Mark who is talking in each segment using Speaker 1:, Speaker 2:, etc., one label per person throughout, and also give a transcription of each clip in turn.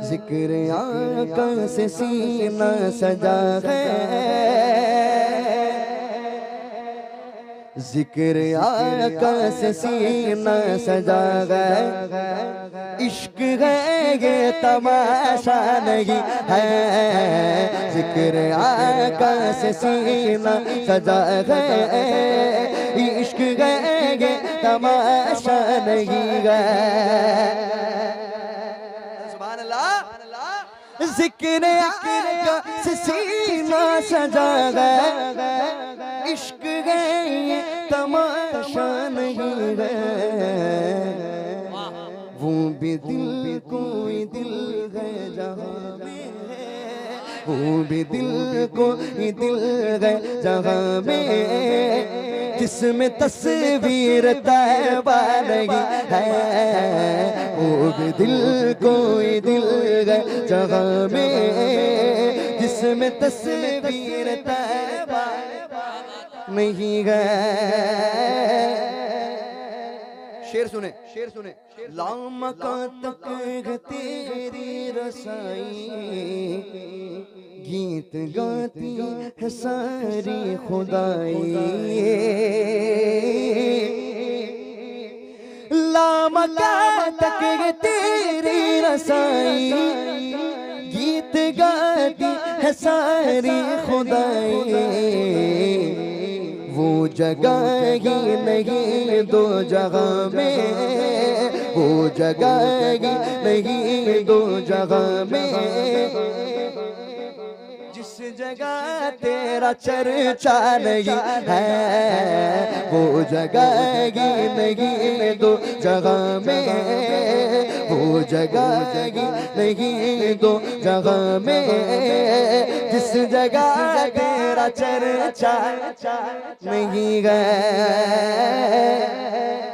Speaker 1: जिक्र आका से सीना सजा है, जिक्र आका से सीना सजा है। इश्क है ये तमाशा नहीं है, जिक्र आका से सीना सजा है। इश्क है ये तमाशा नहीं है। जिक्र आका से सीना सजा है, इश्क है ये तमाशा नहीं है। वो भी दिल कोई दिल है जहाँ में, वो भी दिल कोई दिल है जहाँ में, जिसमें तस्वीर तैबा नहीं है। वो भी दिल कोई दिल है जगह में, जिसमें तस्वीर तैबा नहीं है। शेर सुने, शेर सुने। लामका तक है तेरी रसाई, गीत गाती है सारी खुदाई। लामका तक है तेरी रसाई, गीत गाती है सारी खुदाई। वो जगह ही नहीं दो जगह में, वो जगह ही नहीं दो जगह में, जिस जगह तेरा चर्चा नहीं है। वो जगह ही नहीं दो जगह में, वो जगह ही नहीं दो जगह में, जिस जगह तेरा चर्चा नहीं है।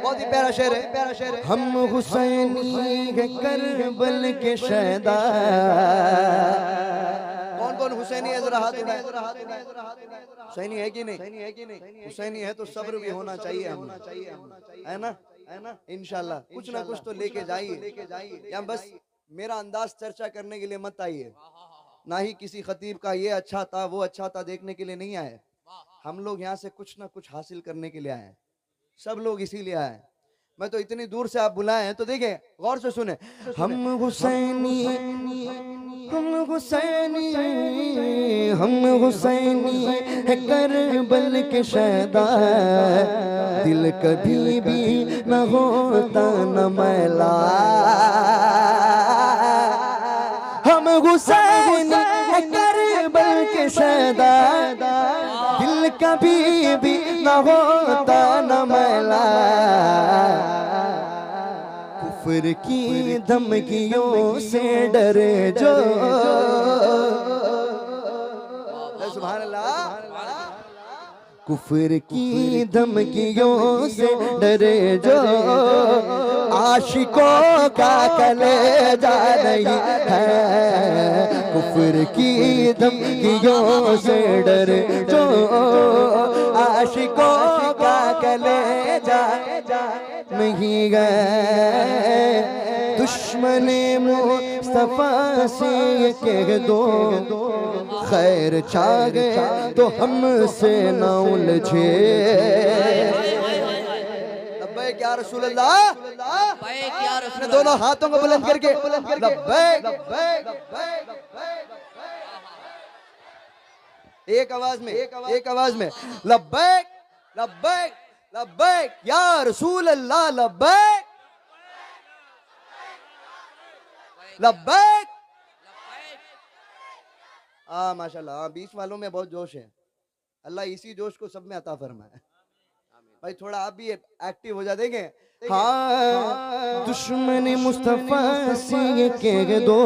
Speaker 1: बहुत ही प्यारा शेर है, प्यारा शेर है। हम हुसैनी के करबल के शहदा। कौन कौन हुसैनी है? जरा हाथ उठाएं। हुसैनी है कि नहीं? हुसैनी है तो सब्र भी होना चाहिए, है ना, है ना। इंशाल्लाह कुछ ना कुछ तो लेके जाइए। या बस मेरा अंदाज चर्चा करने के लिए मत आइए, ना ही किसी खतीब का ये अच्छा था वो अच्छा था देखने के लिए नहीं आए। हम लोग यहाँ से कुछ ना कुछ हासिल करने के लिए आए, सब लोग इसीलिए आए। मैं तो इतनी दूर से आप बुलाए हैं तो देखें, गौर से सुने। हम हुसैनी, हम हुसैनी, हम हुसैनी है करबल के शहदा। दिल कभी भी न होता न मैला। हम हुसैनी है करबल के शहदा, दिल कभी भी न होता न मैला। कुफ्र की धमकियों से डरे जो, सुभान अल्लाह। कुफ्र की धमकियों से डरे जो, आशिकों का कलेजा नहीं है। कुफ्र की धमकियों से डरे जो, आशिकों का कलेजा नहीं गए। दुश्मने मुस्तफा से ये कह दो, खैर छा गया तो हमसे न उलझे। लब्बैक या रसूल अल्लाह, दोनों हाथों को बुलंद करके लब्बैक। एक आवाज में, एक आवाज में लब्बैक लब्बैक लब्बैक या रसूल अल्लाह, लब्बैक लब्बैक। माशाल्लाह, बीच वालों में बहुत जोश है। अल्लाह इसी जोश को सब में अता फरमाए। भाई थोड़ा आप भी एक्टिव हो जाएंगे। हाँ, दुश्मन मुस्तफा से ये कह दो,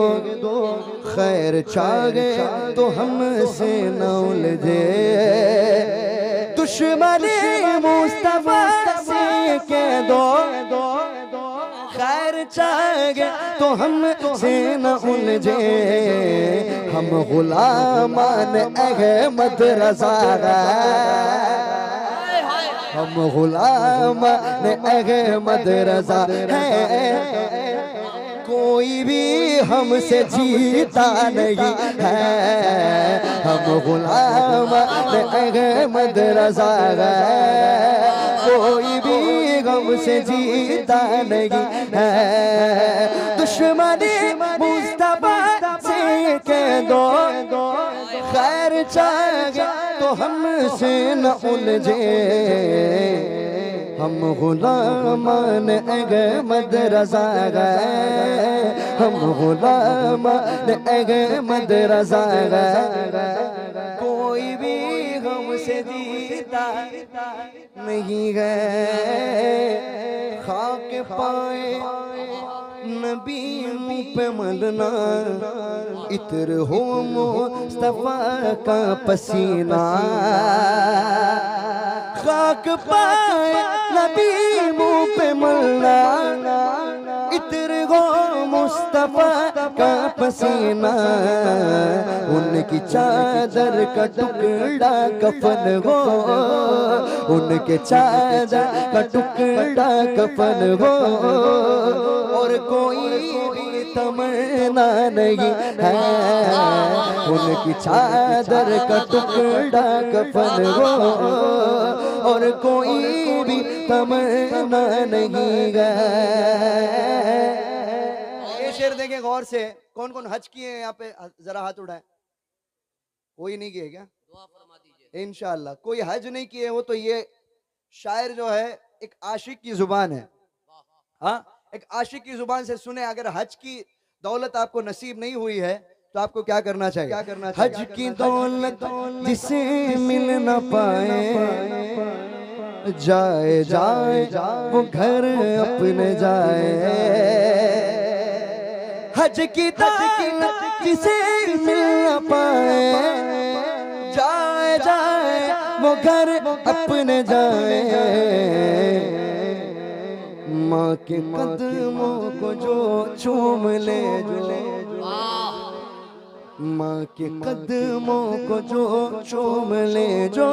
Speaker 1: खैर छा गया तो हमसे न उलझे। दुश्मन मुस्तफा से जागे तो हम से न उलझे, हम गुलामान अहमद रज़ा हम गुलामान अहमद रज़ा है। कोई भी हमसे जीता नहीं है, हम गुलामान अहमद रज़ा है। कोई भी हमसे जीता नहीं है। दुश्मनी मुस्तफा से कह दो खैर चाहे तो हमसे न उलझे, हम गुलामान अहमद रज़ा है। हम गुलामान अहमद रज़ा है। कोई भी हमसे जीता नहीं है। खाक पाए नबी मुँह पे मलना, इतर हो मुस्तफा का पसीना। खाक पाए नबी मुँह पे मलना, इतर हो मुस्तफा का पसीना। उनकी चादर का टुकड़ा कफन हो, उनके चादर का टुकड़ा कफन हो। और कोई भी तमन्ना नहीं है, उनकी चादर का टुकड़ा कफन हो। और कोई भी तमन्ना नहीं है। ये शेर देखें गौर से। कौन कौन हज किए हैं यहाँ पे, जरा हाथ उठाएं। कोई नहीं किए क्या? दुआ फरमा दीजिए। इंशाअल्लाह। कोई हज नहीं किए हो तो ये शायर जो है एक आशिक की जुबान है। हाँ, एक आशिक की जुबान से सुने। अगर हज की दौलत आपको नसीब नहीं हुई है तो आपको क्या करना चाहिए? क्या करना चाहिए? हज की दौलत जिसे मिल न पाए, जाए जाए वो घर अपने जाए। हज की दौलत जिसे मिल न पाए, जाए जाए वो घर अपने जाए। माँ के कदमों को जो चूम ले, जो माँ के कदमों को जो चूम ले, जो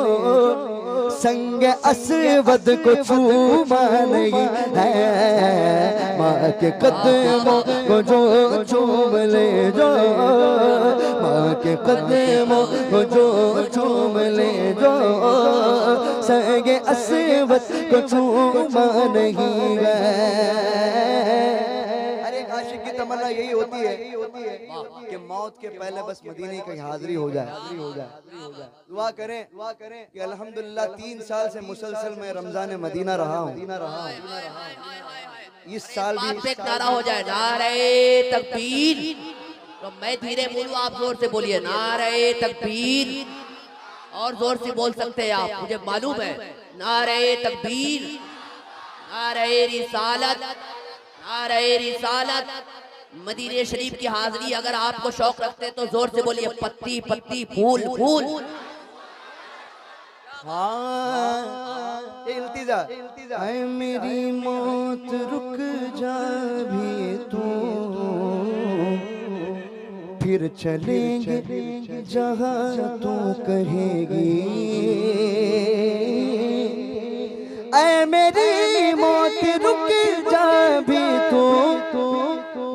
Speaker 1: संग असवद को चूमा नहीं है। माँ के कदमों को जो चूम ले, जो माँ के कदमों को जो चूम ले, जो संग असवद को चूमा नहीं है। अरे एक आशिक की तमन्ना यही होती है कि मौत के पहले बस मदीने की हाजिरी हो जाए। दुआ करें कि अल्हम्दुलिल्लाह 3 साल से मुसलसल मैं रमजान मदीना रहा हूँ। इस साल भी
Speaker 2: एक नारा हो जाए, नारे तकबीर। तो मैं धीरे बोलूँ, आप जोर से बोलिए, नारे तकबीर। और जोर से बोल सकते हैं आप, मुझे मालूम है। नारे तकबीर, नारे रिसालत, नारे रिसालत। मदीने शरीफ की हाजिरी अगर आपको शौक रखते हैं तो जोर से बोलिए, पत्ती पत्ती फूल फूल।
Speaker 1: हाँ, इल्तिजा ऐ मेरी मौत रुक जा भी तू, फिर चलेंगे जहाँ तू कहेगी। ऐ मेरी मौत रुक जा भी तू,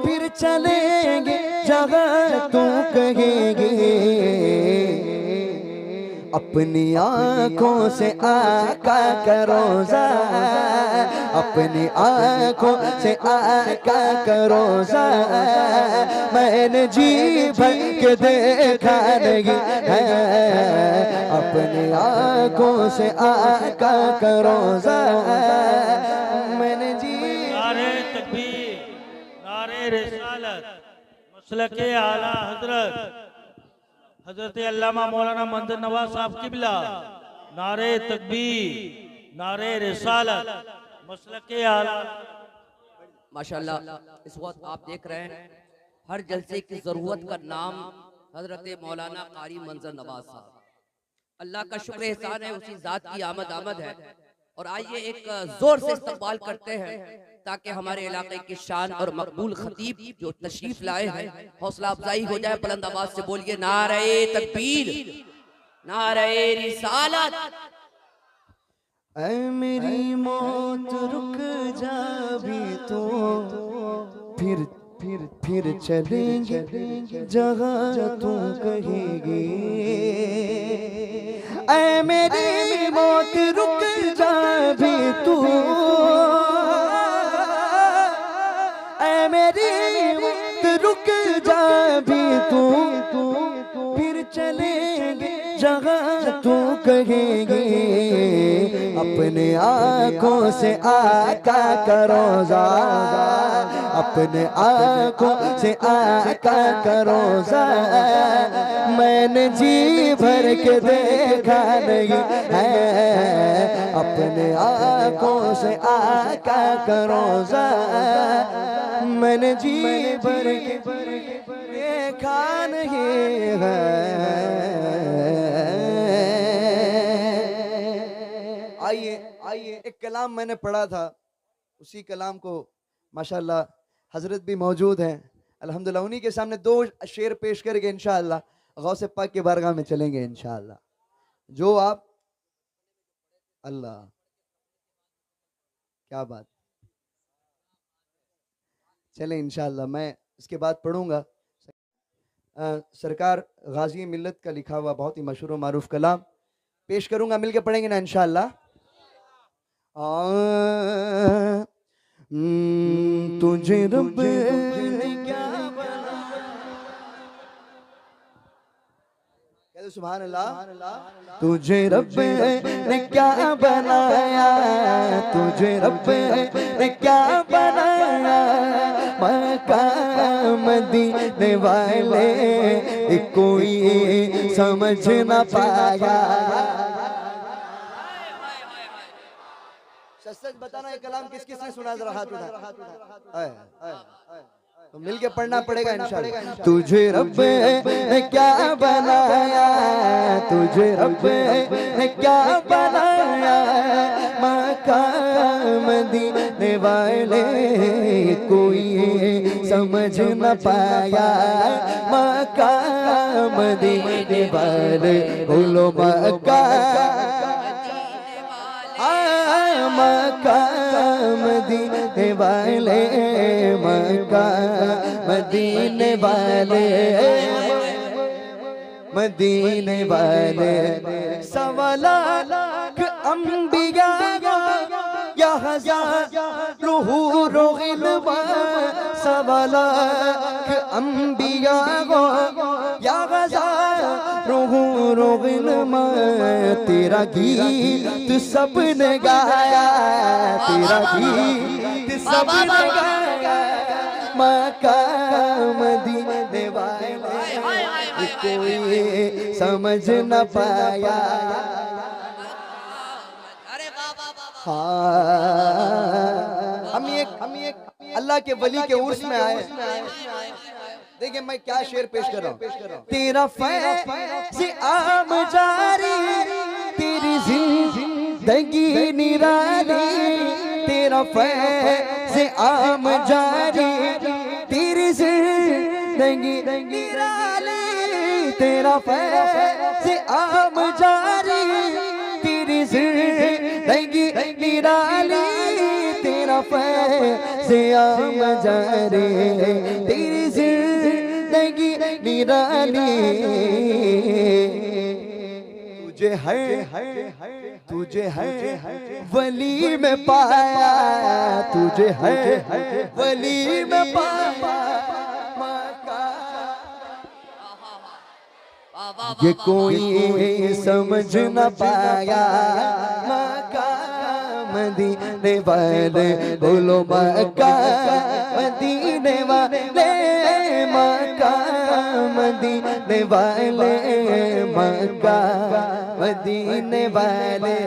Speaker 1: फिर चलेंगे जहाँ तू कहेगी। अपनी आँखों से आका का रोज़ा, अपनी आँखों से आका का रोज़ा मैंने जी भर के देखा नहीं है। अपनी आँखों से आका का रोज़ा मैंने जी।
Speaker 3: नारे तकबीर, नारे रिसालत, मसलके आला हजरत हजरत अल्लामा मौलाना मंदिर नवाज साहब किबला। नारे तकबीर, नारे रिसालत, मसलके आला।
Speaker 2: माशाल्लाह, इस वक्त आप देख रहे हैं हर जलसे की जरूरत का नाम हजरत मौलाना कारी मंजर नवाज साहब। अल्लाह का शुक्र एहसान है, उसी जात की आमद है। और आइए एक जोर से इस्तकबाल करते हैं ताकि हमारे इलाके की शान और मकबूल खतीब जो तशरीफ लाए हैं हौसला अफजाई हो जाए। बुलंद आवाज से बोलिए नारे तकबीर, नारे रिसालत।
Speaker 1: ऐ मेरी मौत रुक जा भी तो फिर चलेंगे जहाँ तू कहेगी। ऐ मेरी मौत रुक जा भी तू, ऐ मेरी मौत रुक जा भी तू फिर चलेंगे जहाँ तू कहेगी। अपने आँखों से आका का रोज़ा, अपने आँखों से आका का रोज़ा मैंने जी भर के देखा नहीं है। अपने आँखों से आका का रोज़ा मैंने जी भर के देखा नहीं है। आइए एक कलाम मैंने पढ़ा था, उसी कलाम को माशाल्लाह हजरत भी मौजूद हैं, अल्हम्दुलिल्लाह उन्हीं के सामने दो शेर पेश करके इंशाअल्लाह गौसे पाक के बारगाह में चलेंगे इंशाअल्लाह। जो आप अल्लाह क्या बात, चले इंशाअल्लाह मैं इसके बाद पढ़ूंगा। सरकार गाजी मिल्लत का लिखा हुआ बहुत ही मशहूर और मारूफ कलाम पेश करूंगा, मिलके पढ़ेंगे ना इंशाअल्लाह। तुझे रब ने क्या बनाया, सुभान अल्लाह। तुझे रब ने क्या बनाया, तुझे रब ने क्या बनाया, मकाम मदीने वाले कोई समझ न पाया। सच बताना ये कलाम किस किस ने सुना, जरा हाथ उठा, तो मिलके पढ़ना पड़ेगा इंशाअल्लाह। तुझे रब ने क्या बनाया, तुझे रब ने क्या बनाया, मकाम मदीने वाले कोई समझ न पाया, मकाम मदीने वाले बोलो मक्का, मकाम मदीने वाले, मकाम मदीने वाले, मदीने वाले। सवा लाख अंबिया या हज़ारों हूरों गिलवा, सवा लाख अंबिया या हज़ारों हूरों गिलवा, तेरा गीत सबने गाया, तेरा गीत सबने गाया, मकाम मदीने वाले कोई समझ न पाया। हाँ हम एक अल्लाह के वली के उर्स में आए। देखिए मैं क्या शेर पेश कर रहा हूँ। तेरा फैज़ आम जारी, तेरी जिंदगी निराली, तेरा फैज़ आम जारी, तेरी जिंदगी निराली, तेरा फैज़ आम जारी, तेरी जिंदगी निराली, तेरा फैज़ आम जारी, तेरी जिंदगी निराली। तुझे है, तुझे है वली में पाया, तुझे है वली में पाया, ये कोई समझ न पाया, मकाम मदीने वाले बोलो मकाम मदीने वाले, मकाम मदीने वाले, मकाम मदीने वाले।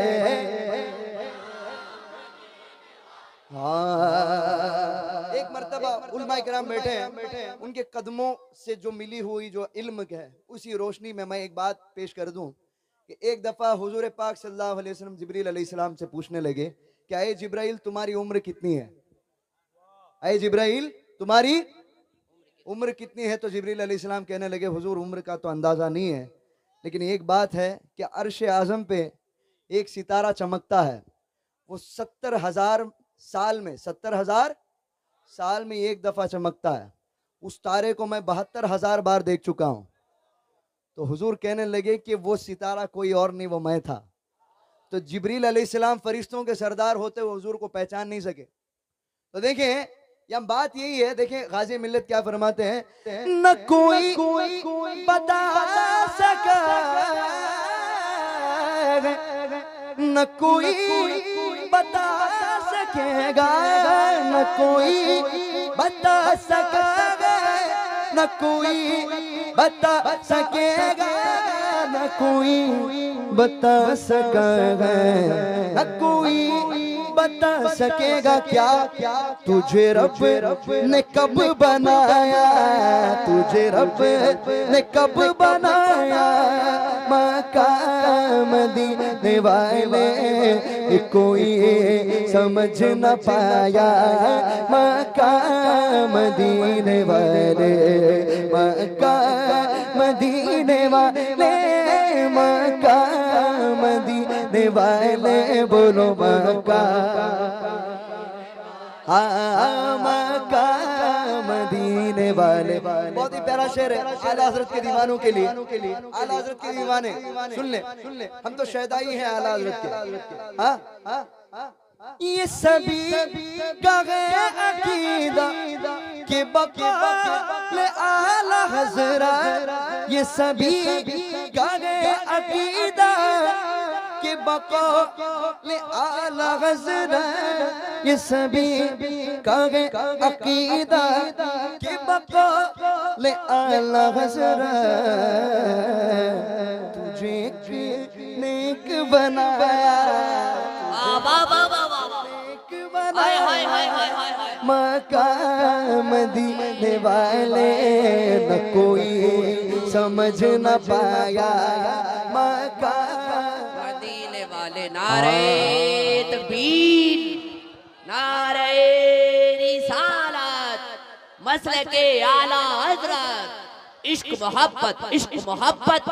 Speaker 1: हाँ एक मर्तबा उलमा इकराम बैठे हैं, उनके कदमों से जो मिली हुई जो इल्म है उसी रोशनी में मैं एक बात पेश कर दूं कि एक दफा हुजूर पाक सल्लल्लाहु अलैहि वसल्लम जिब्रील अलैहिस्सलाम से पूछने लगे, क्या ए जिब्राइल तुम्हारी उम्र कितनी है? ऐ जिब्राइल तुम्हारी उम्र कितनी है? तो जिब्रील अलैहिस्सलाम कहने लगे हुजूर उम्र का तो अंदाजा नहीं है, लेकिन एक बात है कि अर्श आज़म पे एक सितारा चमकता है, वो 70,000 साल में 70,000 साल में एक दफा चमकता है। उस तारे को मैं 72,000 बार देख चुका हूं। तो हुजूर कहने लगे कि वो सितारा कोई और नहीं, वो मैं था। तो जिब्रील अलैहिस्सलाम फरिश्तों के सरदार होते हुए हुजूर को पहचान नहीं सके। तो देखें यहाँ बात यही है, देखें गाजी मिल्लत क्या फरमाते हैं, न कोई बता सका, न कोई बता सकेगा, न कोई बता सकेगा, न कोई बता सकेगा, न कोई बता सकेगा, न कोई बता सकेगा क्या तुझे रब ने कब बनाया, तुझे रब ने कब बनाया। मकाम मदीने वाले कोई समझ न पाया, मकाम मदीने वाले, मकाम मदीने वाले, मकाम मदीने वाले, बोलो मकाम मदीने वाले। बहुत ही प्यारा शेर है आला हज़रत के दीवानों के लिए, आला हज़रत के दीवाने सुन ले, हम तो शहदाई हैं आला हज़रत के। हाँ ये सभी गए अकीदा के बक़ाल आला हज़रत, ये सभी गए अकीदा के बक़ाल आला हज़रत, ये सभी गए अकीदा के बक़ाल आला हज़रत। तुझे नेक बनाया, मकाम मदीने वाले न कोई समझ न पाया, मकाम
Speaker 2: मदीने वाले। नारे तकबीर, नारे रिसालत, मसलके आला हज़रत, इश्क मोहब्बत, इश्क मोहब्बत।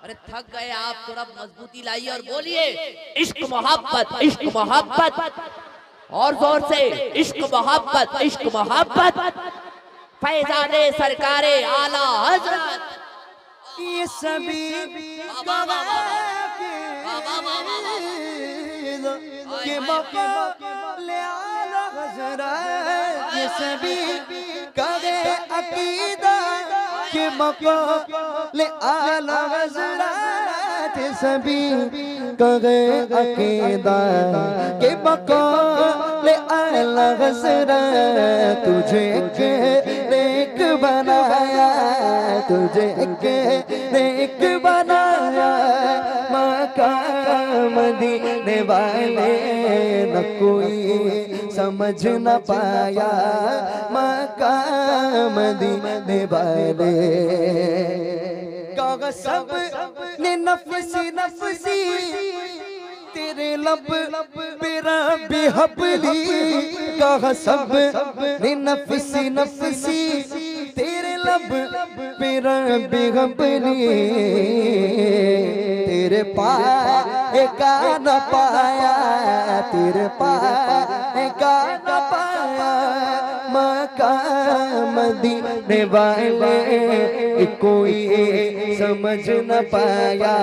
Speaker 2: अरे थक गए आप, थोड़ा मजबूती लाइए और बोलिए इश्क मोहब्बत, इश्क मोहब्बत, और जोर से इश्क मोहब्बत, इश्क मोहब्बत। फैजाने सरकारे आला हज़रत,
Speaker 1: ये सभी के मक़ाम आला हज़रत, ये सभी कगे अकीदा के मक़ाम आला हज़रत, सभी कगे अकीदा के मक़ाम आला हज़रत। तुझे नेक बनाया, तुझे नेक बनाया, मकाम मदीने वाले न कोई समझ न पाया, मकाम मदीने वाले। कागा सब ने नफसी नफसी तेरे लब मेरा बेहबली, कहा सब ने नफसी नफसी तेरे लब मेरा बेहबली। तेरे पाए का न पाया, तेरे पाए का न पाया, मकाम मदीने वाले कोई समझ न पाया,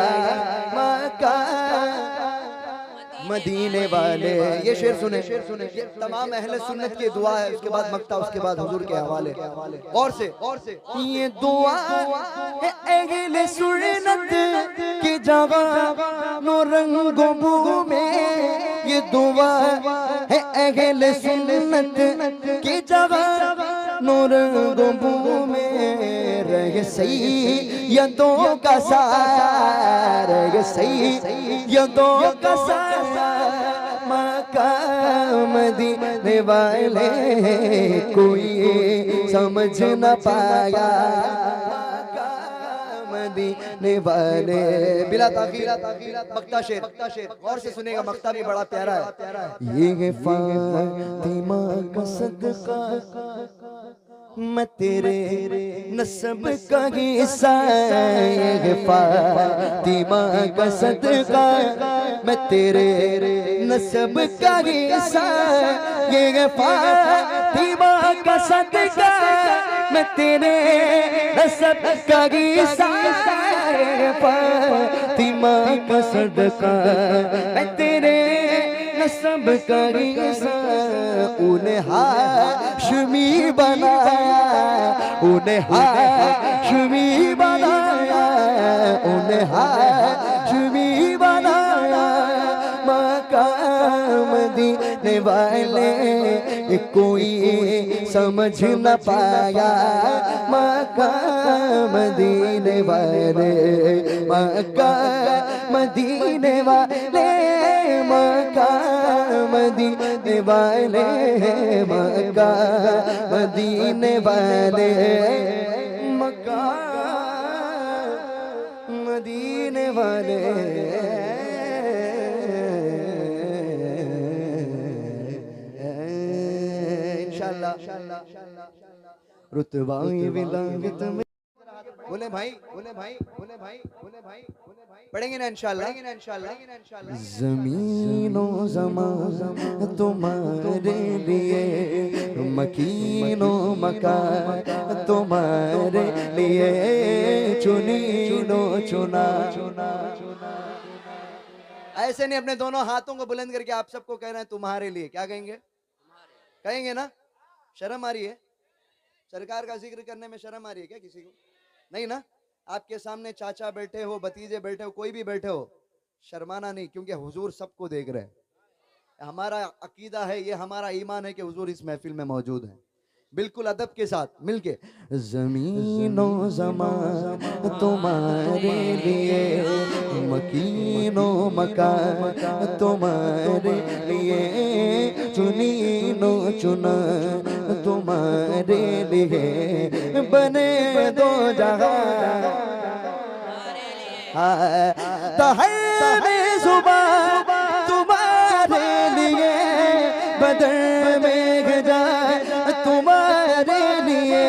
Speaker 1: मकाम मदीने वाले। ये शेर सुने, ये तमाम अहले सुन्नत की दुआ है, उसके बाद मक्ता, उसके बाद हुजूर के हवाले। और से ये दुआ है अहले सुन्नत की जगह नो रंगो बू में, ये दुआ है अहले सुन्नत की जगह नो रंगो बू में। रहे सही यदों का सार, रहे सही यदों का सार, मकाम मदीने वाले कोई समझ न पाया, मकाम मदीने वाले। बिला ताखीर मक्ता शेर गौर से सुनेगा, मक्ता भी बड़ा प्यारा है। ये फातिमा का सदका मैं तेरे नस्ब का हिस्सा, ये फातिमा का सदका मैं तेरे नस्ब का हिस्सा, ये फातिमा का सदका मैं तेरे नस्ब का हिस्सा, फातिमा का सदका मैं तेरे नस्ब का हिस्सा। उन्हें हाशमी बनाया, उन्हें हाशमी बनाया, उन्हें हाशमी बनाया। मकाम मदीने वाले कोई समझ न पाया, मकाम मदीने वाले, मकाम मदीने वाले, मकाम मदीने वाले, मकाम मदीने वाले, मकाम मदीने वाले। इंशाल्लाह रुतबाए विलायत में बोले भाई, बोले भाई, बोले भाई, बोले भाई, बोले भाई, पढ़ेंगे ना इंशाल्लाह, इंशाल्लाह। ज़मीनो ज़मान तुम्हारे लिए, मकीनो मकान तुम्हारे लिए, चुनीनो चुना। ऐसे नहीं, अपने दोनों हाथों को बुलंद करके आप सबको कह रहे हैं तुम्हारे लिए। क्या कहेंगे? कहेंगे ना? शर्म आ रही है? सरकार का जिक्र करने में शर्म आ रही है क्या किसी को? नहीं ना? आपके सामने चाचा बैठे हो, भतीजे बैठे हो, कोई भी बैठे हो, शर्माना नहीं, क्योंकि हुजूर सबको देख रहे हैं। हमारा अकीदा है, ये हमारा ईमान है कि हुजूर इस महफिल में मौजूद है। बिल्कुल अदब के साथ मिलके। ज़मीनो ज़मान तुम्हारे लिए, मकीनो मकान तुम्हारे लिए, चुनीनो चुना तुम्हारे लिए, बने दो जहां तहरे जुबान तुम्हारे लिए, बदर में जाए तुम्हारे लिए,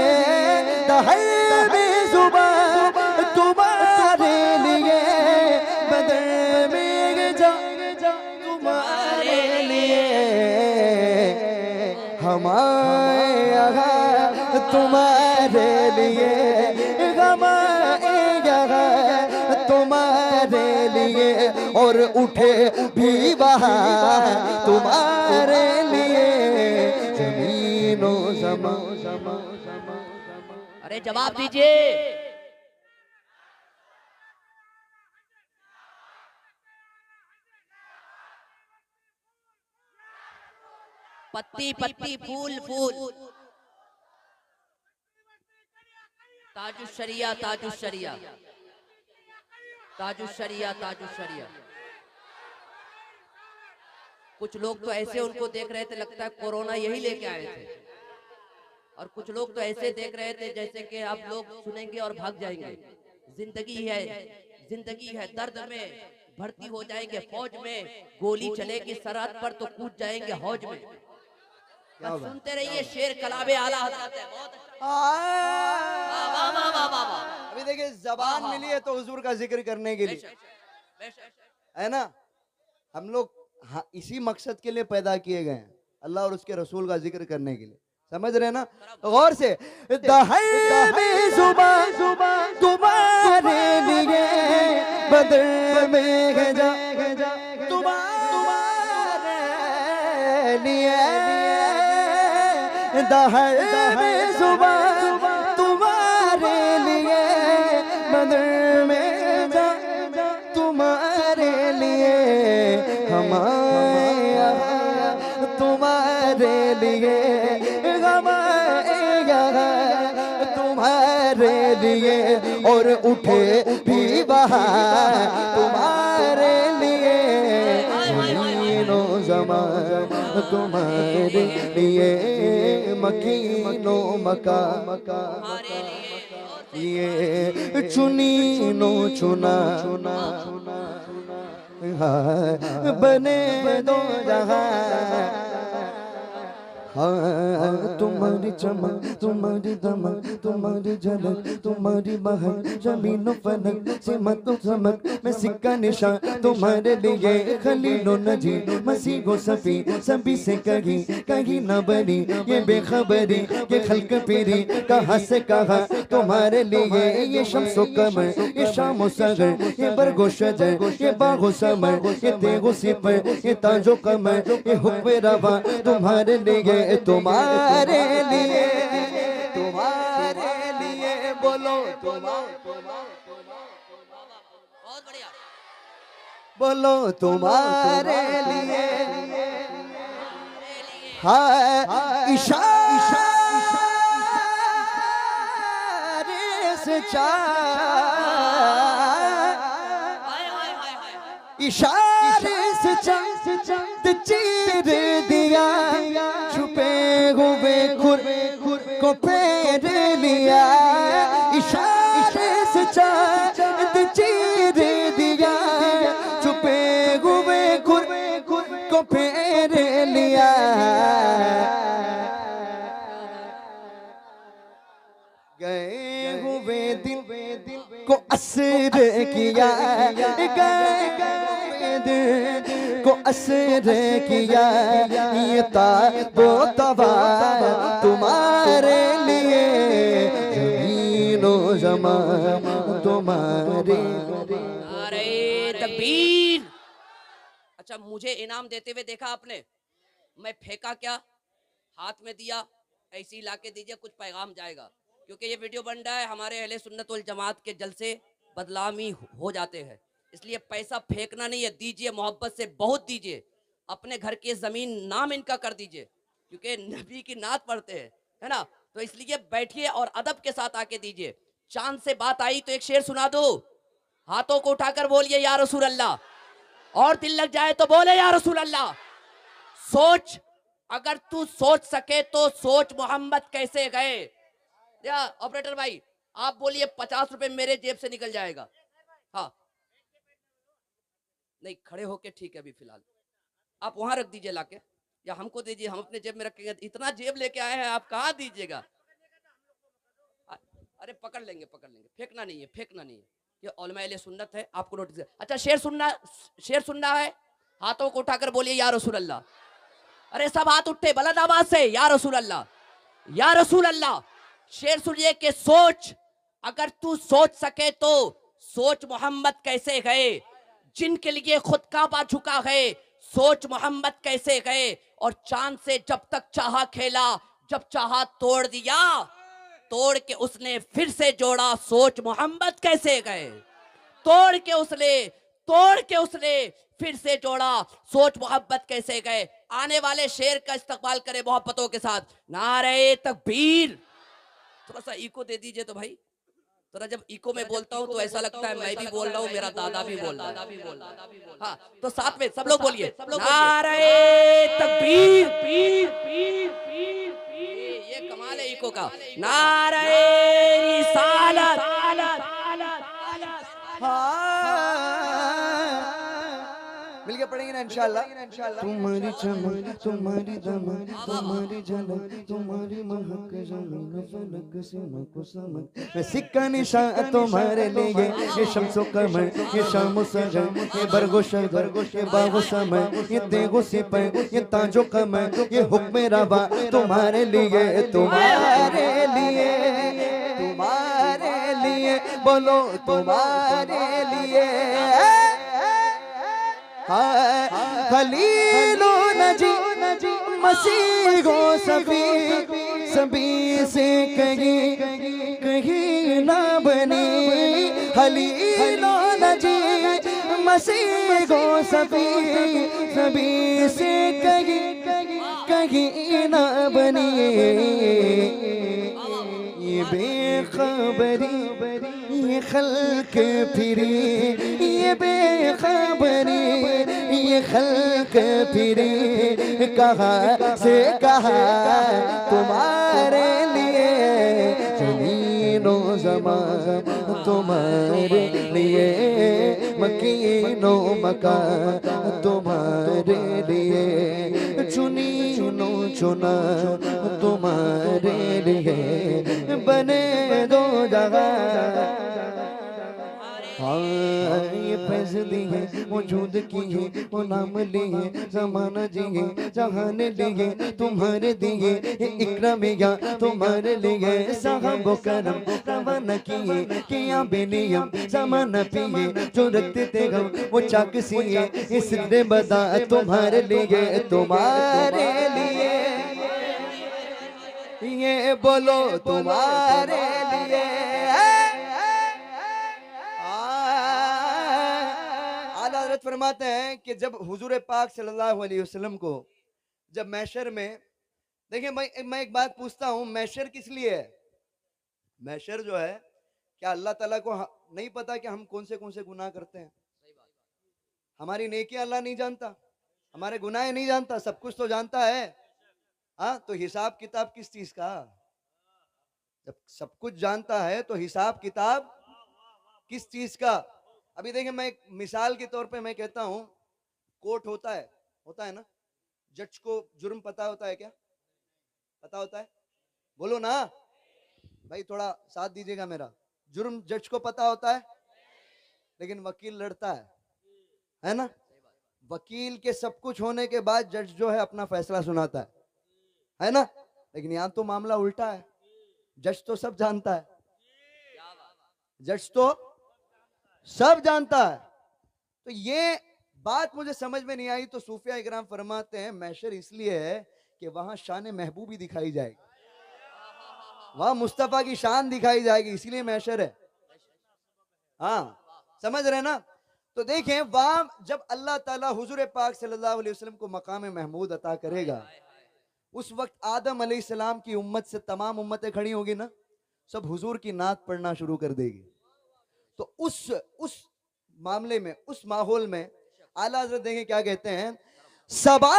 Speaker 1: तहरे जुबान तुम्हारे लिए, बदर में जाए तुम्हारे लिए, हमारे यहाँ तुम्हारे लिए, हमारे यहाँ तुम्हारे लिए, और उठे भी वहाँ तुम्हारे लिए, ज़मीनो ज़मान।
Speaker 2: अरे जवाब दीजिए। पत्ती पत्ती फूल फूल, ताजुशरिया ताजुशरिया, ताजुशरिया ताजुशरिया। कुछ लोग तो ऐसे उनको देख रहे थे लगता है कोरोना यही लेके आए थे, और कुछ लोग तो ऐसे देख रहे थे जैसे कि आप लोग सुनेंगे और भाग जाएंगे। जिंदगी है, जिंदगी है, दर्द में भर्ती हो जाएंगे फौज में, गोली चलेगी सरहद पर तो कूद जाएंगे हौज में। सुनते रहिए, शेर कलाबे आला हज़रत है। बहुत
Speaker 1: अभी देखिए जबान मिली है तो हुजूर का जिक्र करने के लिए, है ना? हम लोग इसी मकसद के लिए पैदा किए गए हैं, अल्लाह और उसके रसूल का जिक्र करने के लिए। समझ रहे ना? तो गौर से, जुबान तुम्हारे लिए, बदर में जा तुम्हारे लिए, जुबान तुम्हारे लिए, बदर में जा तुम्हारे लिए, हमारे यहाँ तुम्हारे लिए, तुम्हारे लिए, और उठे भी वहाँ तुम्हारे लिए, ज़मीनो ज़मान तुम्हारे लिए, मकीनो मकान। ये चुनी नो चुना बने दो जहां। हाँ तुम्हारी चमक, तुम्हारी दमक, तुम्हारी झलक, तुम्हारी महक, जमीनो फलक से मत चमक मैं सिक्का निशान तुम्हारे लिए। खलीलो नजी मसीहो सफी सभी से कहीं कहीं न बनी ये बेखबरी, ये खल्क पेरी कहाँ से कहा तुम्हारे लिए। ये शम्सो कमर, ये शामो सगर, ये बरगो शजर, ये बागो समर, ये तेगो सिपर, ये ताजो कमर, ये हुक्म रवा तुम्हारे लिए, तुम्हारे लिए, तुम्हारे लिए बोलो
Speaker 2: बहुत बढ़िया।
Speaker 1: बोलो तुम्हारे लिए। हाँ इशारे से इशारे से चांद चीर दिया, छुपे हुए खुर को फेर लिया। इशारे से चांद चीर दिया, छुपे हुए खुर को फेर लिया। गए हुए दिल को असर किया, गए दिल को असर किया। ये ताबो तबा तुम्हारे लिए, ज़मीनो ज़मान तुम्हारे।
Speaker 2: नारे तकबीर। अच्छा मुझे इनाम देते हुए देखा आपने, मैं फेंका क्या, हाथ में दिया, ऐसी लाके दीजिए, कुछ पैगाम जाएगा। क्योंकि ये वीडियो बन रहा है, हमारे अहले सुन्नत वल जमात के जलसे बदलामी हो जाते हैं, इसलिए पैसा फेंकना नहीं है, दीजिए, मोहब्बत से बहुत दीजिए। अपने घर की जमीन नाम इनका कर दीजिए, क्योंकि नबी की नात पढ़ते हैं, है ना। तो इसलिए बैठिए और अदब के साथ आके दीजिए। चांद से बात आई तो एक शेर सुना दो, हाथों को उठाकर बोलिए या रसूल अल्लाह, और दिल लग जाए तो बोले या रसूल अल्लाह। सोच, अगर तू सोच सके तो सोच मोहम्मद कैसे गए। या ऑपरेटर भाई आप बोलिए 50 रुपए मेरे जेब से निकल जाएगा। हाँ नहीं, खड़े होके ठीक है, अभी फिलहाल आप वहां रख दीजिए लाके, या हमको दीजिए, हम अपने जेब में रखेंगे। इतना जेब लेके आए हैं आप, कहाँ दीजिएगा। अरे पकड़ लेंगे, फेंकना नहीं है, फेंकना नहीं है, ये उलमा-ए सुन्नत है, आपको नोटिस। अच्छा शेर सुनना है, हाथों को उठाकर बोलिए या रसूल अल्लाह। अरे सब हाथ उठे बुलंद आवाज से, या रसूल अल्लाह, या रसूल अल्लाह। शेर सुनिए कि सोच, अगर तू सोच सके तो सोच मोहम्मद कैसे गए, जिनके लिए खुद काबा झुका है। सोच मोहम्मद कैसे गए, और चांद से जब तक चाहा खेला, जब चाहा तोड़ दिया, तोड़ के उसने फिर से जोड़ा। सोच मोहम्मद कैसे गए, तोड़ के उसने फिर से जोड़ा। सोच मोहब्बत कैसे गए। आने वाले शेर का इस्तकबाल करें मोहब्बतों के साथ। नारे तकबीर। थोड़ा सा इको दे दीजिए तो भाई, थोड़ा जब इको में बोलता हूँ तो ऐसा लगता है मैं भी बोल रहा हूँ, मेरा दादा भी बोल रहा है। हाँ तो साथ में सब लोग बोलिए, नारे तकबीर। ये कमाल है इको का। नारे रिसालत।
Speaker 1: मिलके पढ़ेंगे ना इंशाल्लाह। तुम्हारी चमक, तुम्हारी दमक, तुम्हारी झलक, तुम्हारी महक, जमीन फलक से मको समक मैं सिक्का निशान तुम्हारे लिए। ये शम्सो कमर, ये शामो सजर, ये बरगो शजर, ये बागो समर, ये तेगो सिपर, ये ताजो कमर, ये हुक्म रवा तुम्हारे लिए, तुम्हारे लिए, तुम्हारे लिए बोलो तुम्हारे लिए। खलीलो नजी मसीहो सभी से कहीं ना बनी। खलीलो नजी मसीहो सभी से कहीं ना बनी। ये बेखबरी, ये खल्क फिरी, ये बेखबरी, ये खल्क फिरी कहाँ से कहाँ तुम्हारे लिए। जमीनो ज़मीन ज़मां तुम्हारे लिए, मकीनो मकान तुम्हारे लिए, चुनी चुना तुम्हारे लिए, बने दो जगह। हाँ ये फैसली है मौजूद की है, वो नाम लिए ज़माना जिए, जहान लिए तुम्हारे दिए, इकराम या तुम्हारे लिए, साहब करम रवाना किए, किया बेनियम ज़माना पिए, जो रखते थे गम वो चाक सिए, इस ने बता तुम्हारे लिए, तुम्हारे लिए, ये बोलो तुम्हारे लिए। आला हज़रत फरमाते हैं कि जब हुजूर पाक सल्लल्लाहु अलैहि वसल्लम को जब मैशर में, देखिए मैं एक बात पूछता हूँ, मैशर किस लिए है? मैशर जो है, क्या अल्लाह ताला को नहीं पता कि हम कौन से गुनाह करते हैं? हमारी नेकी अल्लाह नहीं जानता, हमारे गुनाह नहीं जानता, सब कुछ तो जानता है। हाँ, तो हिसाब किताब किस चीज का? जब सब कुछ जानता है तो हिसाब किताब किस चीज का? अभी देखिए, मैं एक मिसाल के तौर पे मैं कहता हूं, कोर्ट होता है ना, जज को जुर्म पता होता है क्या? पता होता है? बोलो ना भाई, थोड़ा साथ दीजिएगा मेरा। जुर्म जज को पता होता है, लेकिन वकील लड़ता है ना? वकील के सब कुछ होने के बाद जज जो है अपना फैसला सुनाता है ना? लेकिन यहां तो मामला उल्टा है, जज तो सब जानता है, जज तो सब जानता है। तो ये बात मुझे समझ में नहीं आई, तो सूफिया इकराम फरमाते हैं मैशर इसलिए है कि वहां शान महबूबी दिखाई जाएगी, वहां मुस्तफा की शान दिखाई जाएगी, इसलिए मैशर है। हाँ, समझ रहे ना? तो देखें, वहां जब अल्लाह ताला हुजूर पाक सल्लल्लाहु अलैहि वसल्लम को मकाम महमूद अता करेगा, उस वक्त आदम अलैहिस्सलाम की उम्मत से तमाम उम्मतें खड़ी होगी ना, सब हुजूर की नात पढ़ना शुरू कर देगी। तो उस मामले में, उस माहौल में आला हज़रत देखें क्या कहते हैं, सबा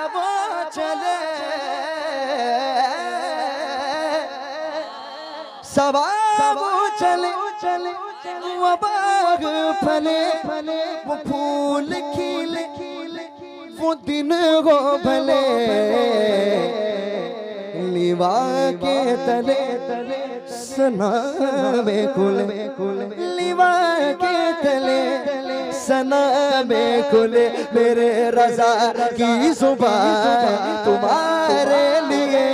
Speaker 1: वो चले, सबा वो चले, वो बाग फले, वो फूल खिले, वो दिन हो भले, लिवा के तले सना में खुले, लिवा के तले सना में खुले, मेरे रज़ा की ज़ुबान तुम्हारे लिए,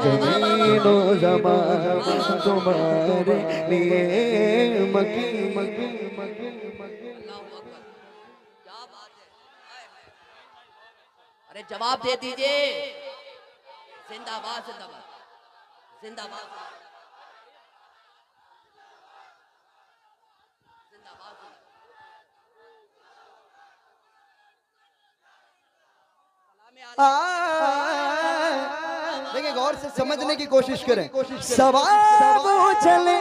Speaker 1: ज़मीनो ज़मां तुम्हारे लिए, मकी मकी मकी मकी।
Speaker 2: क्या बात है? अरे जवाब दे दीजिए। जिंदाबाद जिंदाबाद जिंदाबाद जिंदाबाद।
Speaker 1: देखिए, गौर से समझने की कोशिश करें। सवाब चले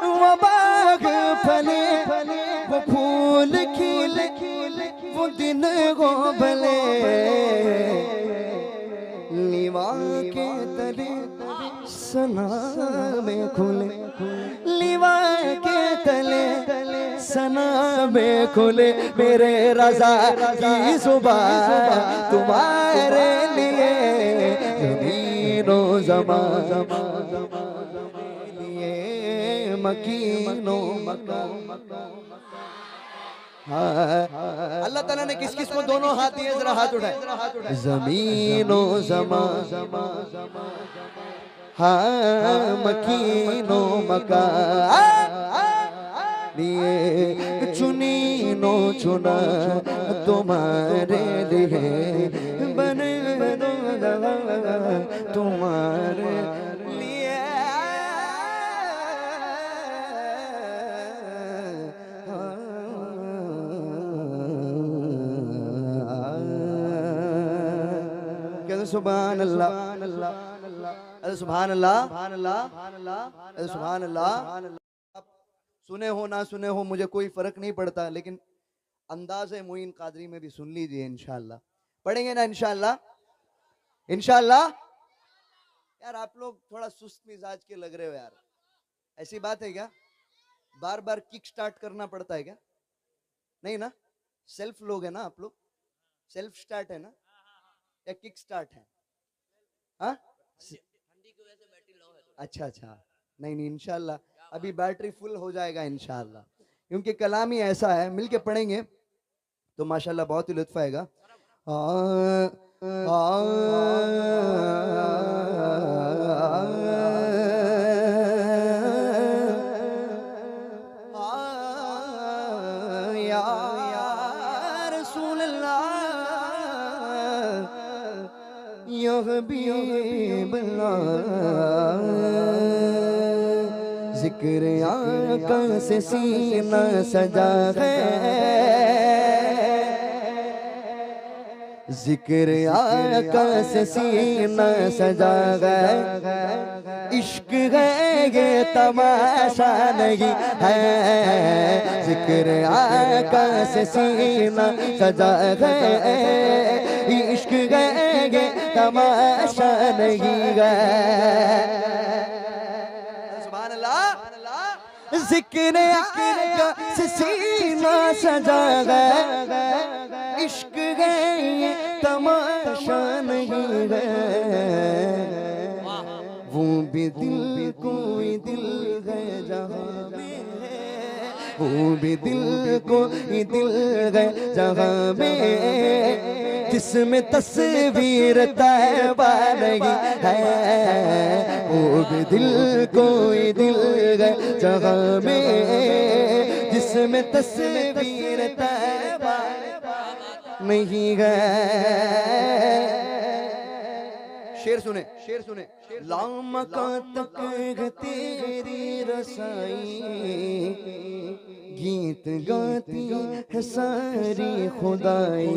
Speaker 1: वो बाग फले, वो फूल खिले, वो दिन हो भले, लिवा के तले सना में खुले, लिवा के तले सना में खुले, मेरे रज़ा की ज़ुबान तुम्हारे लिए, ज़मीनो ज़मां लिए, मकीनो मकान। अल्लाह ताला ने किस किस को दोनों हाथ दिए? जरा हाथ उठाए। ज़मीनो ज़मां, हाँ मकीनो मकान लिए, चुनीनो चुना तुम्हारे लिए, बने दो तुम्हारे लिए। सुभान अल्लाह, सुभान अल्लाह, सुभान अल्लाह। सुने हो ना सुने हो मुझे कोई फर्क नहीं पड़ता, लेकिन अंदाज़े मोइन कादरी में भी सुन लीजिए इंशाअल्लाह। पढ़ेंगे ना इंशाअल्लाह? इंशाअल्लाह यार आप लोग थोड़ा सुस्त मिजाज के लग रहे हो यार, ऐसी बात है क्या? बार बार किक स्टार्ट करना पड़ता है क्या? नहीं ना, सेल्फ लोग है ना आप लोग, सेल्फ स्टार्ट है ना या किक स्टार्ट है? हाँ,
Speaker 2: ठंडी की वजह से बैटरी लो है।
Speaker 1: अच्छा अच्छा, नहीं नहीं, इंशाल्लाह अभी बैटरी फुल हो जाएगा इंशाल्लाह, क्योंकि कलाम ही ऐसा है, मिलके पढ़ेंगे तो माशाल्लाह बहुत ही लुत्फ आएगा। या रसूल अल्लाह या हबीब अल्लाह, जिक्र आका से सीना सजा है, जिक्र आका से सीना सजा है, इश्क है ये तमाशा नहीं है, जिक्र आका से सीना सजा है, इश्क है ये तमाशा नहीं है। सुभान अल्लाह, जिक्र आका से सीना सजा है, इश्क है ये तमाशा नहीं है, वो भी दिल कोई दिल है जहाँ में, वो भी दिल कोई दिल है जहाँ में, जिसमें तस्वीर तैबा नहीं है, वो भी दिल कोई दिल है जहाँ में, जिसमें तस्वीर तैबा नहीं है। शेर सुने, शेर सुने, लामका तक तेरी रसाई, गीत गाती है सारी खुदाई,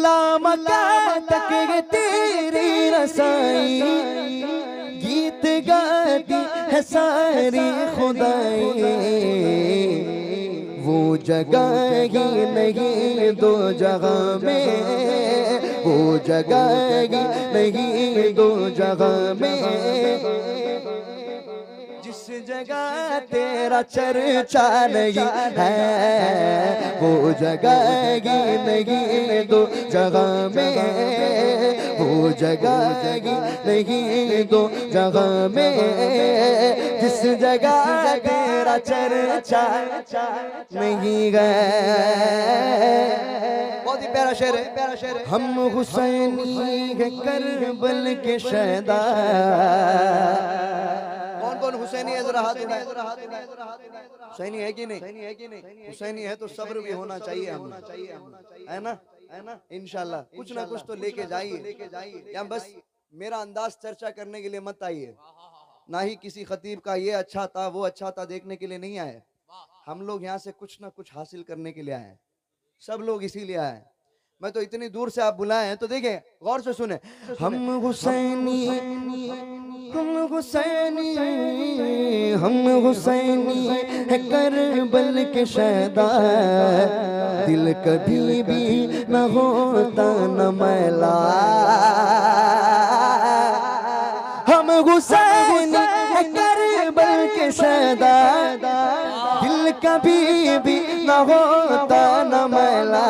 Speaker 1: लामका तक तेरी रसाई, गीत गाती है सारी खुदाई, वो जगह ही नहीं दो जगह में, वो जगह ही नहीं दो जगह में, जिस जगह तेरा चर्चा नहीं है, वो जगह ही नहीं दो जगह में, वो जगह ही नहीं दो जगह में, जिस जगह तेरा चर्चा नहीं है। बहुत ही प्यारा शेर है, प्यारा शेर है। हम हुसैनी है करबल के शहदा, कौन कौन हुसैनी है जरा हाथ उठाएं, हुसैनी है कि नहीं? हुसैनी है तो सब्र भी होना चाहिए, है ना, है ना, इंशाल्लाह कुछ ना कुछ तो लेके जाइए, या बस मेरा अंदाज चर्चा करने के लिए मत आइए, ना ही किसी खतीब का ये अच्छा था वो अच्छा था देखने के लिए नहीं आए, हम लोग यहाँ से कुछ ना कुछ हासिल करने के लिए आए, सब लोग इसीलिए आए। मैं तो इतनी दूर से आप बुलाए हैं तो देखें, गौर से सुने, हम हुसैनी, हम हुसैनी, हम हुसैनी है करबल के शहदा, दिल कभी भी न होता न मैला, हम हुसैनी है करबल के शहदा, दिल कभी भी न होता न मैला,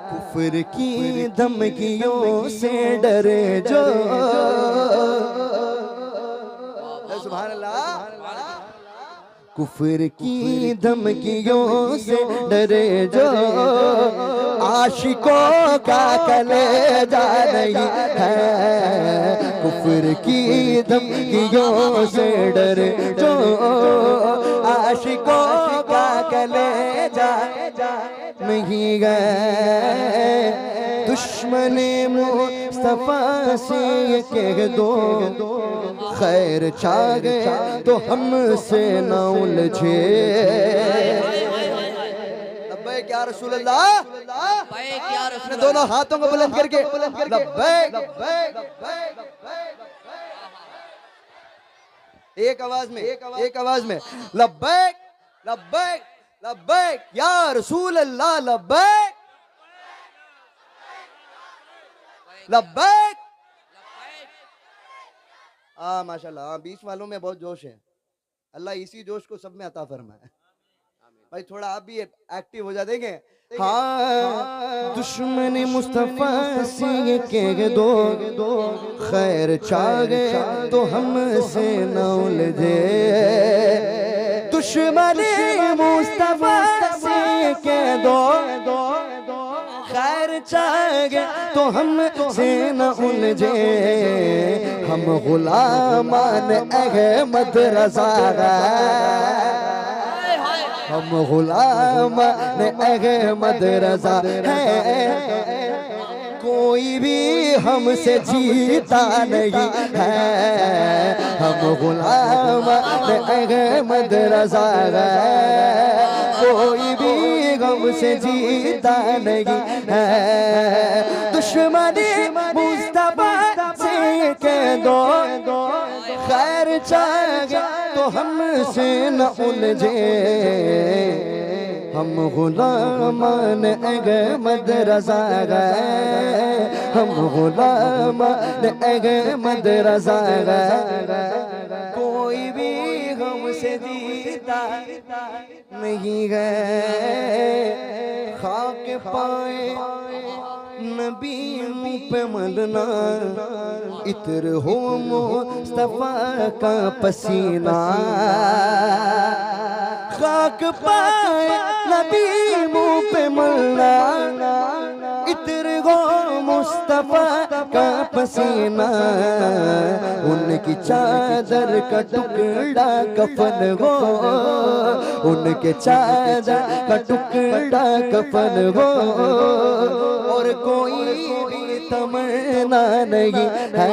Speaker 1: कुफ्र की धमकियों से डरे जो, सुभान अल्लाह, कुफ्र की धमकियों से डरे जो, आशिकों का कलेजा नहीं है, कुफ्र की धमकियों से डरे जो, आशिकों का कलेजा नहीं गए, दुश्मने मुस्तफा से ये कह दो, खैर छा गए तो हमसे न उलझे, लब्बैक या रसूल अल्लाह,
Speaker 2: लब्बैक या रसूल अल्लाह,
Speaker 1: दोनों हाथों को बुलंद करके लब्बैक, एक आवाज में, एक आवाज में, लब्बैक लब्बैक लब्बैक या रसूल अल्लाह, लब्बैक लब्बैक। माशाल्लाह, बीच वालों में बहुत जोश है। अल्लाह इसी जोश को सब में अता फरमाए। भाई थोड़ा आप भी एक्टिव हो जा देंगे। हाँ, दुश्मन मुस्तफा से ये कह दो, खैर चाहे तो हमसे न उलझे। दुश्मन मुस्तफा से ये कह दो, खैर चाहे तो हमसे न उलझे। हम गुलामान अहमद रज़ा, हम गुलामान अहमद रज़ा है। कोई भी हमसे जीता नहीं है। हम गुलामान अहमद रज़ा है। कोई भी हमसे जीता नहीं है। दुश्मनी मुस्तफा से कह दो, खैर चाहे तो हमसे न उलझे। हम गुलामान अहमद रज़ा है। हम गुलामान अहमद रज़ा है। कोई भी हमसे जीता नहीं है। खाक पाए नबी मुँह पे मलना, इतर हो मुस्तफा का पसीना। खाक पाए नबी मुँह पे मलना, इतर हो मुस्तफा का पसीना। उनकी चादर का टुकड़ा कफन हो, उनके चादर का टुकड़ा कफन हो। और कोई भी तमन्ना नहीं है।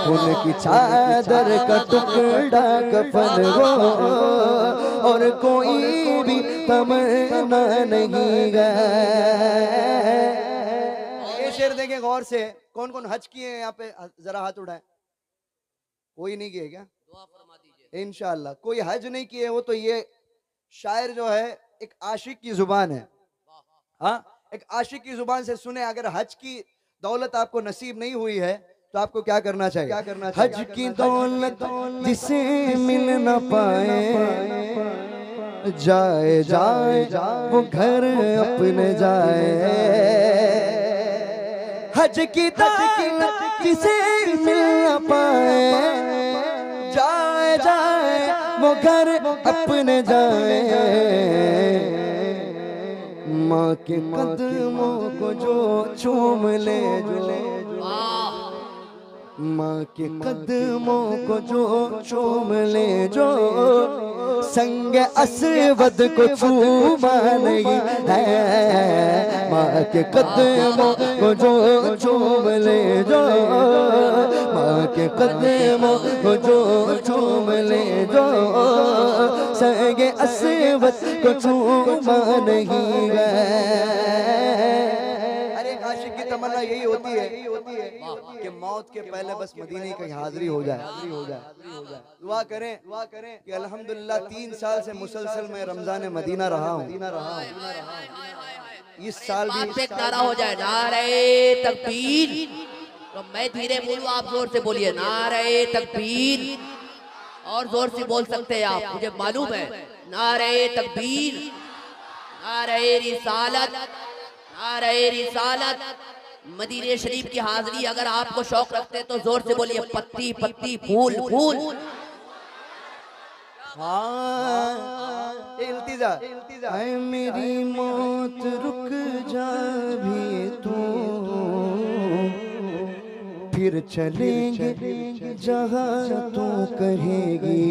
Speaker 1: उनकी चादर का टुकड़ा कफन हो, और कोई भी तमन्ना नहीं है। ये शेर देखें गौर से। कौन कौन हज किए हैं यहाँ पे, जरा हाथ उठाएं। कोई नहीं किए क्या?
Speaker 2: दुआ फरमा दीजिए।
Speaker 1: इंशाअल्लाह। कोई हज नहीं किए हो तो ये शायर जो है एक आशिक की जुबान है। हाँ, एक आशिक की जुबान से सुने। अगर हज की दौलत आपको नसीब नहीं हुई है तो आपको क्या करना चाहिए? क्या करना चाहिए? हज की दौलत जिसे मिल न पाए, जाए जाए वो घर अपने जाए। हज की दौलत जिसे मिल न पाए, जाए जाए वो घर अपने जाए। माँ के कदमों को जो चूम ले, जो माँ के कदमों को जो चूम ले, जो संग असवद को चूमा नहीं है। माँ के कदमों को जो चूम ले, जो माँ के कदमों को जो चूम ले, जो संग असवद को चूमा नहीं है। अरे एक आशिक की तमन्ना यही होती है कि मौत के पहले बस मदीने की हाजिरी हो जाए। दुआ करें कि अल्हम्दुलिल्लाह 3 साल से मुसलसल मैं रमजान मदीना रहा हूँ। इस साल भी
Speaker 2: एक नारा हो जाए, नारे तकबीर। तो मैं धीरे बोलूँ, आप जोर से बोलिए, नारे तकबीर। और जोर से बोल सकते हैं आप, मुझे मालूम है। नारे तकबीर, नारे रिसालत, नारे रिसालत। मदीने शरीफ की हाजिरी अगर आपको शौक रखते हैं तो जोर से बोलिए, पत्ती पत्ती फूल फूल।
Speaker 1: हाँ, इल्तिजा ऐ मेरी मौत रुक जा भी तू, फिर चलेंगे जहाँ तू कहेगी।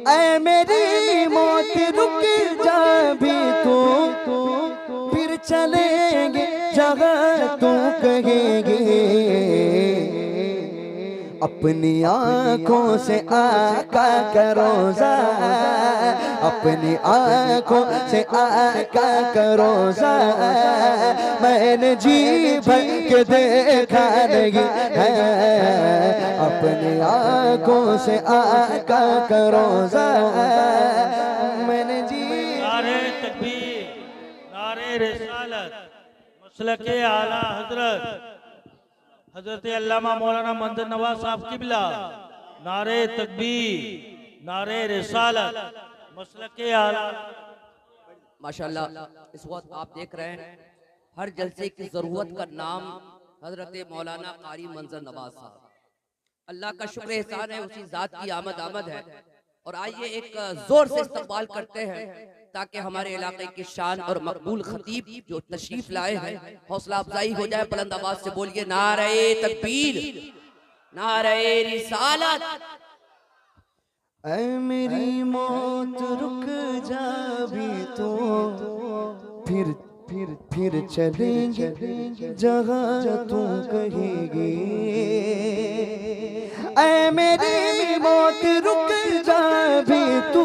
Speaker 1: ऐ मेरी मौत रुक जा भी तू, फिर चलेंगे जहाँ तू कहेगी। अपनी आँखों से आका का रोज़ा, अपनी आँखों से आका का रोज़ा मैंने जी भर के देखा नहीं है। अपनी आँखों से आका का रोज़ा मैंने जी।
Speaker 3: नारे तकबीर, नारे रिसालत, मसलक आला हजरत हजरत अल्लामा मौलाना मंदिर नवाज साहब किबला, नारे तकबीर, नारे रिसालत, मसलक आला।
Speaker 2: माशाल्लाह इस वक्त आप देख रहे हैं हर जलसे की जरूरत का नाम हजरत मौलाना कारी मंजर नवाज साहब। अल्लाह का शुक्र एहसान है, उसी जात की आमद आमद है। और आइए एक जोर से इस्तकबाल करते हैं ताकि हमारे इलाके की शान और मकबूल खतीब जो तशरीफ लाए हैं हौसला अफजाई हो जाए। बुलंद आवाज से बोलिए नारे तकबीर, नारे रिसालत।
Speaker 1: ऐ मेरी मौत रुक जा भी तो फिर चलेंगे जहाँ तू कहेगी। ऐ मेरी मौत रुक जा भी तू,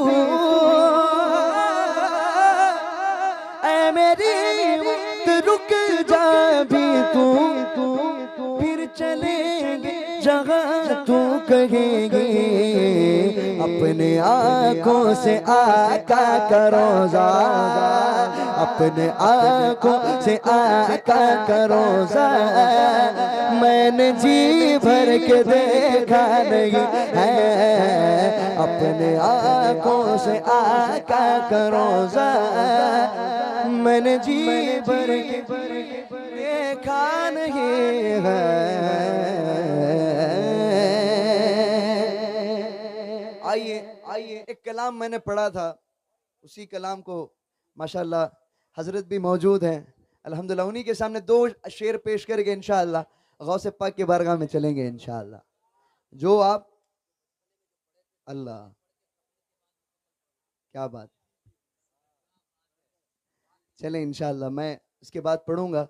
Speaker 1: ऐ मेरी मौत रुक जा भी तू फिर चलेंगे जहाँ तू कहेगी। अपने आँखों से आका करो जा, अपने आँखों से आका करो जा। मैंने जी भर के देखा नहीं है, अपने आँखों से आका करो जा। मैंने जी भर के देखा नहीं है। आइए एक कलाम मैंने पढ़ा था, उसी कलाम को माशाल्लाह हजरत भी मौजूद हैं अल्हम्दुलिल्लाह, उन्हीं के सामने दो शेर पेश करके इंशाअल्लाह गौसे पाक के बारगाह में चलेंगे इंशाअल्लाह। जो आप अल्लाह क्या बात, चले इंशाअल्लाह मैं इसके बाद पढ़ूंगा।